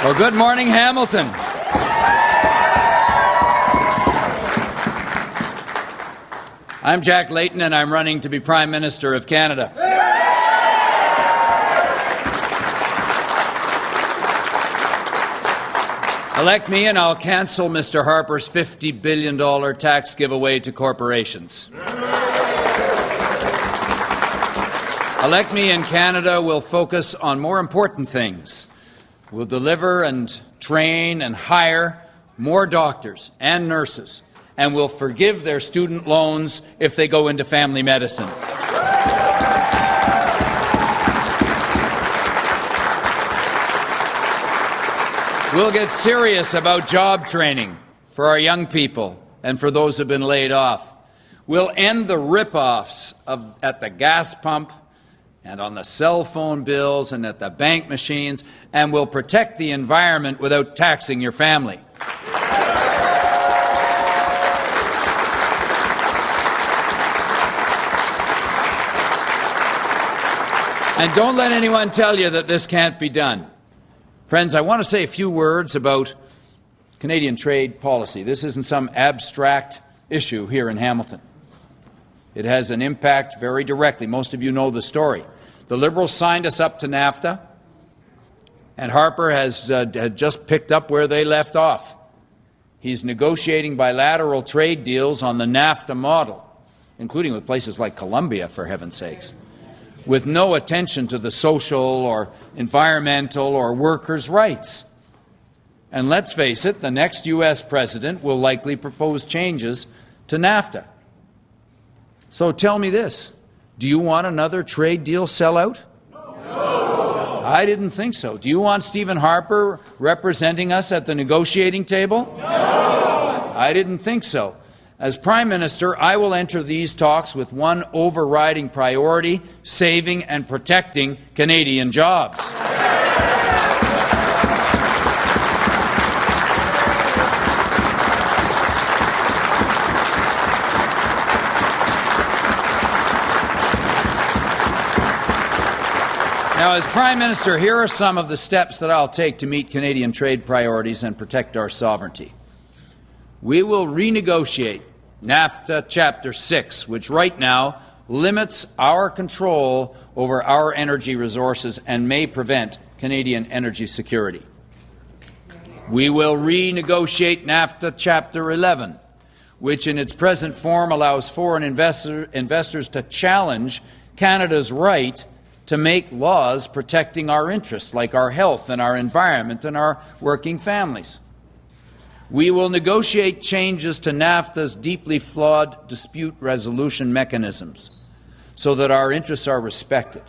Well, good morning, Hamilton. I'm Jack Layton, and I'm running to be Prime Minister of Canada. Elect me, and I'll cancel Mr. Harper's $50 billion tax giveaway to corporations. Elect me, and Canada will focus on more important things. We'll deliver and train and hire more doctors and nurses, and we'll forgive their student loans if they go into family medicine. We'll get serious about job training for our young people and for those who have been laid off. We'll end the rip-offs at the gas pump and on the cell phone bills and at the bank machines, and we'll protect the environment without taxing your family. And don't let anyone tell you that this can't be done. Friends, I want to say a few words about Canadian trade policy. This isn't some abstract issue here in Hamilton. It has an impact very directly. Most of you know the story. The Liberals signed us up to NAFTA, and Harper has had just picked up where they left off. He's negotiating bilateral trade deals on the NAFTA model, including with places like Colombia, for heaven's sakes, with no attention to the social or environmental or workers' rights. And let's face it, the next U.S. president will likely propose changes to NAFTA. So tell me this, do you want another trade deal sellout? No. I didn't think so. Do you want Stephen Harper representing us at the negotiating table? No. I didn't think so. As Prime Minister, I will enter these talks with one overriding priority: saving and protecting Canadian jobs. Now, as Prime Minister, here are some of the steps that I'll take to meet Canadian trade priorities and protect our sovereignty. We will renegotiate NAFTA Chapter 6, which right now limits our control over our energy resources and may prevent Canadian energy security. We will renegotiate NAFTA Chapter 11, which in its present form allows foreign investors to challenge Canada's right to make laws protecting our interests, like our health and our environment and our working families. We will negotiate changes to NAFTA's deeply flawed dispute resolution mechanisms so that our interests are respected.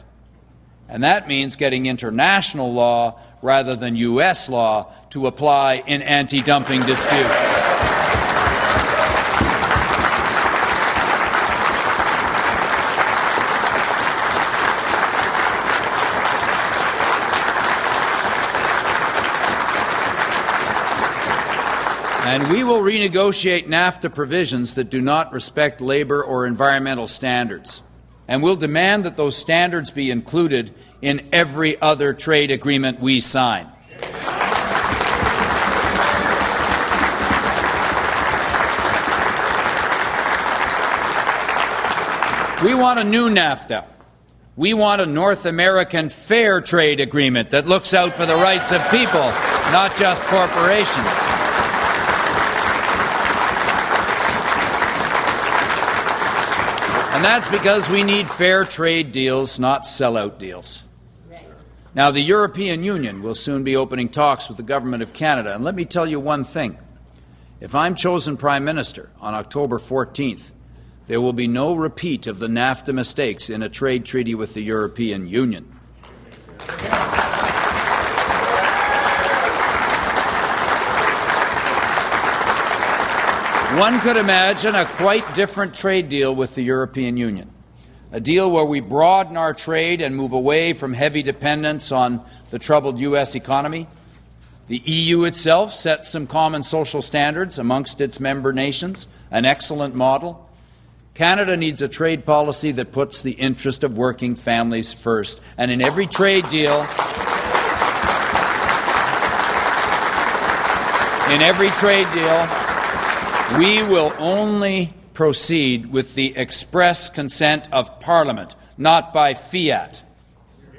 And that means getting international law rather than U.S. law to apply in anti-dumping disputes. And we will renegotiate NAFTA provisions that do not respect labor or environmental standards. And we'll demand that those standards be included in every other trade agreement we sign. We want a new NAFTA. We want a North American fair trade agreement that looks out for the rights of people, not just corporations. And that's because we need fair trade deals, not sellout deals. Now, the European Union will soon be opening talks with the Government of Canada. And let me tell you one thing. If I'm chosen Prime Minister on October 14th, there will be no repeat of the NAFTA mistakes in a trade treaty with the European Union. One could imagine a quite different trade deal with the European Union, a deal where we broaden our trade and move away from heavy dependence on the troubled U.S. economy. The EU itself sets some common social standards amongst its member nations, an excellent model. Canada needs a trade policy that puts the interest of working families first, and in every trade deal, In every trade deal, we will only proceed with the express consent of Parliament, not by fiat.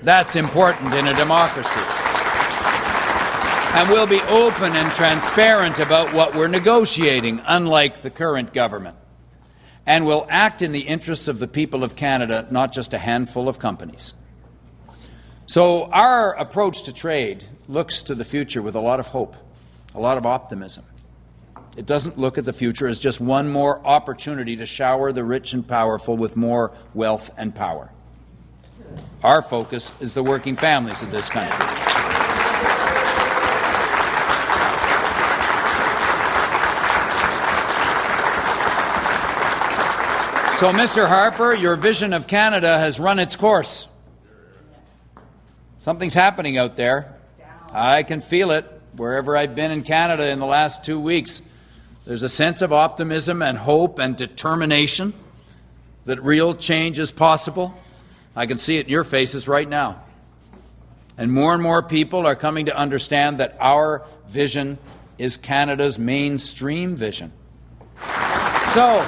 That's important in a democracy. And we'll be open and transparent about what we're negotiating, unlike the current government. And we'll act in the interests of the people of Canada, not just a handful of companies. So our approach to trade looks to the future with a lot of hope, a lot of optimism. It doesn't look at the future as just one more opportunity to shower the rich and powerful with more wealth and power. Our focus is the working families of this country. So, Mr. Harper, your vision of Canada has run its course. Something's happening out there. I can feel it wherever I've been in Canada in the last 2 weeks. There's a sense of optimism and hope and determination that real change is possible. I can see it in your faces right now. And more people are coming to understand that our vision is Canada's mainstream vision. So,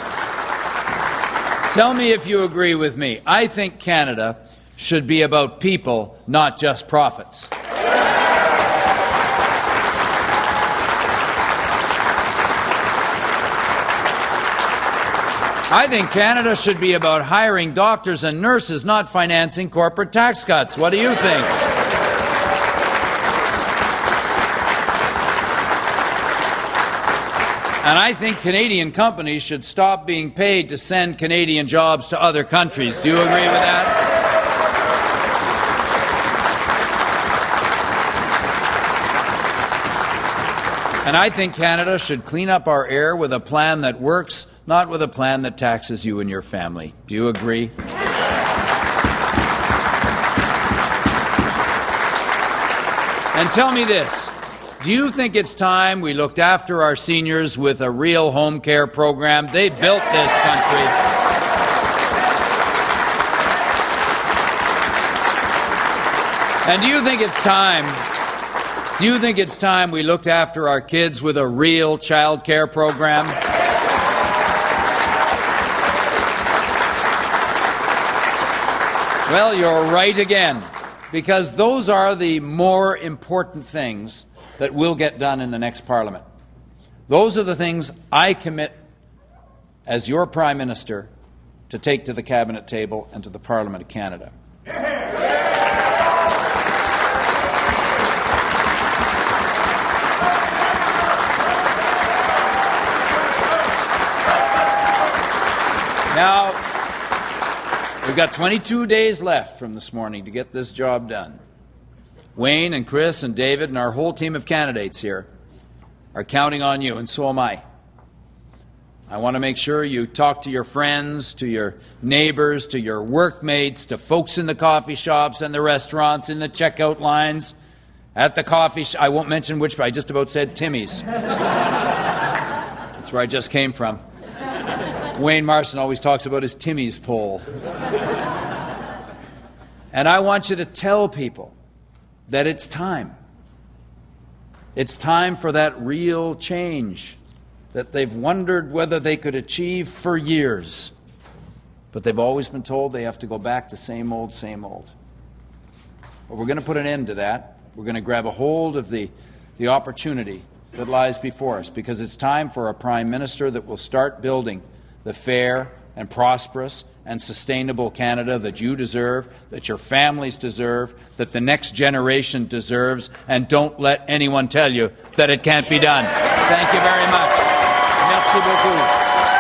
tell me if you agree with me. I think Canada should be about people, not just profits. I think Canada should be about hiring doctors and nurses, not financing corporate tax cuts. What do you think? And I think Canadian companies should stop being paid to send Canadian jobs to other countries. Do you agree with that? And I think Canada should clean up our air with a plan that works, not with a plan that taxes you and your family. Do you agree? And tell me this. Do you think it's time we looked after our seniors with a real home care program? They built this country. And do you think it's time we looked after our kids with a real child care program? Well, you're right again, because those are the more important things that will get done in the next Parliament. Those are the things I commit as your Prime Minister to take to the Cabinet table and to the Parliament of Canada. Now, we've got 22 days left from this morning to get this job done. Wayne and Chris and David and our whole team of candidates here are counting on you, and so am I. I want to make sure you talk to your friends, to your neighbors, to your workmates, to folks in the coffee shops and the restaurants, in the checkout lines, at the coffee shop. I won't mention which, but I just about said Timmy's. That's where I just came from. Wayne Marson always talks about his Timmy's poll. And I want you to tell people that it's time. It's time for that real change that they've wondered whether they could achieve for years. But they've always been told they have to go back to same old, same old. But we're going to put an end to that. We're going to grab a hold of the opportunity that lies before us, because it's time for a Prime Minister that will start building the fair and prosperous and sustainable Canada that you deserve, that your families deserve, that the next generation deserves, and don't let anyone tell you that it can't be done. Thank you very much. Merci beaucoup.